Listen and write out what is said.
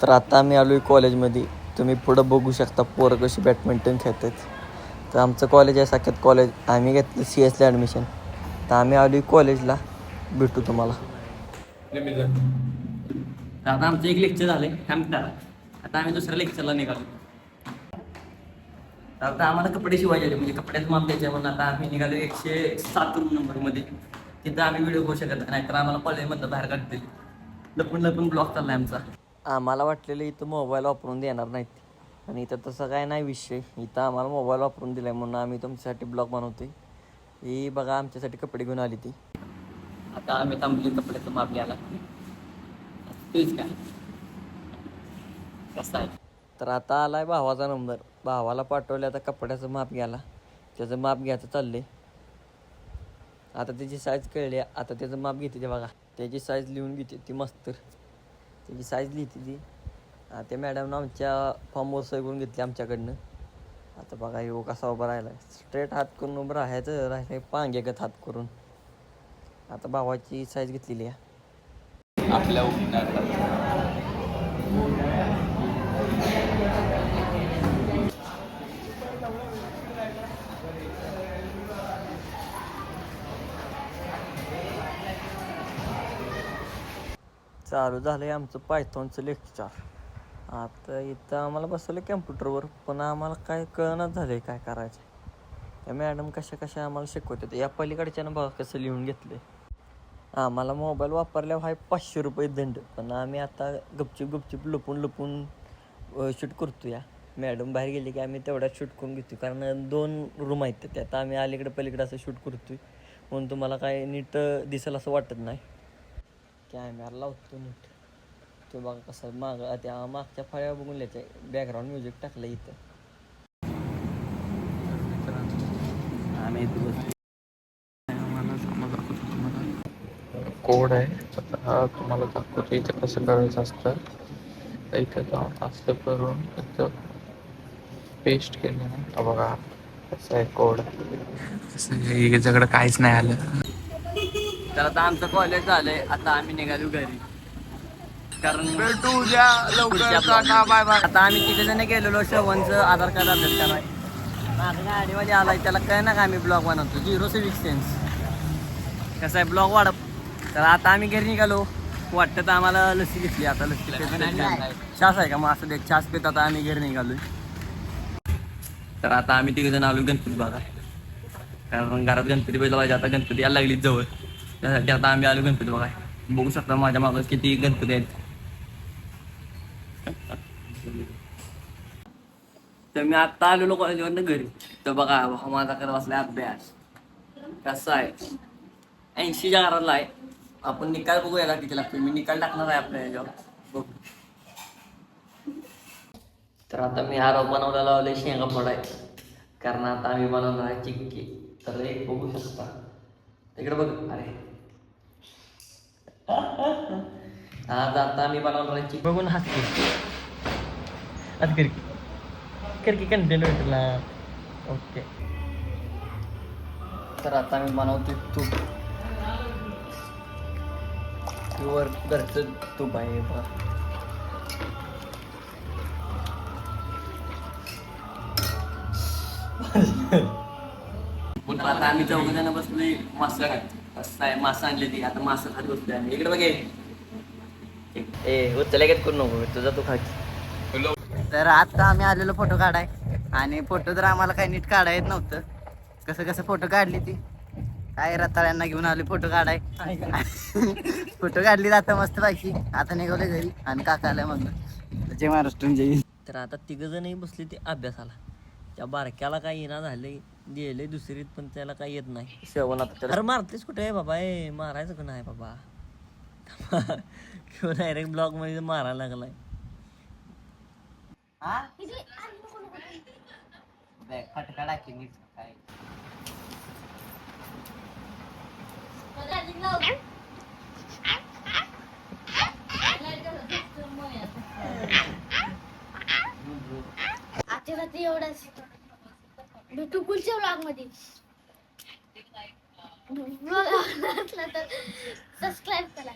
तर आता आम्ही आलो आहे कॉलेजमध्ये. तुम्ही पुढं बघू शकता पोरं कशी बॅडमिंटन खेळतात. तर आमचं कॉलेज आहे साकेत कॉलेज. आम्ही घेतलं CS ला ॲडमिशन. तर आम्ही आलो आहे कॉलेजला. भेटू तुम्हाला. आता आमचं एक लेक्चर झालं आहे. आता आम्ही दुसऱ्या लेक्चरला निघालो. आता आम्हाला कपडे शिवायचे म्हणजे कपड्याचं माप द्यायचे म्हणून आता आम्ही निघालो 107 रूम नंबरमध्ये. तिथं आम्ही व्हिडिओ करू शकत नाही तर आम्हाला कॉलेजमधलं बाहेर काढतील. लपून ब्लॉक चालला आहे आमचा. आम्हाला वाटलेलं इथं मोबाईल वापरून देणार नाहीत, आणि इथं तसं काय नाही विषय. इथं आम्हाला मोबाईल वापरून दिला आहे म्हणून आम्ही तुमच्यासाठी ब्लॉग बनवतोय. ही बघा आमच्यासाठी कपडे घेऊन आली ती. आता आम्ही थांबली कपड्याचं माप घ्यायला. तेच काय कसं आहे. तर आता आला आहे भावाचा नंबर. भावाला पाठवले आता कपड्याचं माप घ्यायला. त्याचं माप घ्यायचं चाललंय. आता त्याची साईज कळली. आता त्याचं माप घेते ते बघा. त्याची साईज लिहून घेते ती मस्त. त्याची साईज लिहिते ती. त्या मॅडमनं आमच्या फॉर्मवर सही करून घेतली आमच्याकडनं. आता बघा हो कसा उभा राहिला. स्ट्रेट हात करून उभं राहायचं पांग्यागत हात करून. आता भावाची साईज घेतलेली आहे. आपल्या चालू झालं आहे आमचं पायथॉनचं लेक्चर. आता इथं आम्हाला बसवलं कॅम्प्युटरवर, पण आम्हाला काय कळणच झालं आहे काय करायचं. त्या मॅडम कशा आम्हाला शिकवतात. या पलीकडच्यानं बघा कसं लिहून घेतलं आहे. आम्हाला मोबाईल वापरल्यावर आहे 500 रुपये दंड. पण आम्ही आता गपचूप लपून शूट करतो. या मॅडम बाहेर गेली की आम्ही तेवढ्यात शूट करून घेतो. कारण 2 रूम आहेत त्यात आम्ही अलीकडे पलीकडे असं शूट करतो आहे. म्हणून तुम्हाला काय नीट दिसेल असं वाटत नाही. कॅमेरा लावतो नीट. तो बघा कसं त्या मागच्या फळ्या बघून लिहायचं. बॅकग्राऊंड म्युझिक टाकलं इथं. आम्ही कोड आहे. आता तुम्हाला दाखवतो इथं कसं करायचं असतं. इथं जाऊन असं करून इथं पेस्ट केलं ना बघा कसं आहे कोड. याच्याकडं काहीच नाही आलं. तर आता आमचं कॉलेज झालंय. आता आम्ही निघालो घरी. कारण भेटू उद्या लवकर. Bye bye. आता आम्ही 3 जण गेलेलो श्रवणचं आधार कार्ड अपडेट कराय. माझ्या गाडीमध्ये आलाय त्याला काय ना का आम्ही ब्लॉग बनवतो. 0 सिविक सेन्स कसं आहे ब्लॉग वाढप. तर आता आम्ही घरी निघालो. वाटतं तर आम्हाला लस्सी घेतली. आता लस्सी छास आहे का मग असं छास पेत आता आम्ही घरी निघालोय. तर आता आम्ही 3 जण आलो गणपती बघा. कारण घरात गणपती बघायला पाहिजे. आता गणपती यायला लागलीच जवळ. त्यासाठी आता आम्ही आलो गणपती बघाय. बघू शकता माझ्या मागं किती गणपती आहेत. तर मी आत्ता आलेलो कॉलेजवरनं घरी. तर बघा माझा करत बसलाय अभ्यास. कसा आहे 80च्या घरातला आहे. आपण निकाल बघूया का किती लागतो. मी निकाल टाकणार आहे आपल्या याच्यावर बघू. तर आता मी आरोप बनवला लावले शेंगा फोडायचं. कारण आता आम्ही बनवणार आहे चिक्की. तर एक बघू शकता तिकडे बघ. अरे आज आता आम्ही बनवणार आहे चिक्की. बघून हसते आज करकी कंटेंट भेटला. ओके. तर आता मी बनवतोय तूप. प्युअर घरचं तूप आहे बघा. पण आता आम्ही 4 जण बसलोय मासा खात. कसं आहे मासा आणली ती. आता मासा खात बसलोय आम्ही. इकडे बघे उचलायच करू नको तुझा तू खाकी. तर आता आम्ही आलेलो फोटो काढाय. आणि फोटो तर आम्हाला काही नीट काढा येत नव्हतं. कसं फोटो काढली ती काय रताळ्यांना घेऊन आले फोटो काढाय. फोटो काढली आता मस्त पैकी. आता निघाले घरी आणि काका आल्या मग जय महाराष्ट्र जय. तर आता 3 जणही बसले ते अभ्यासाला. त्या बारक्याला काही येणार झाले गेले दुसरीत, पण त्याला काही येत नाही. शेवण आता अरे मारतेस कुठे आहे बाबा. मारायचं का नाही बाबा. किंवा डायरेक्ट ब्लॉग मध्ये मारायला लागलाय. फटका टाकी काय एवढंच भेटू पुढच्या ब्लॉग मध्ये. ब्लॉग आवडला तर सबस्क्राईब करा.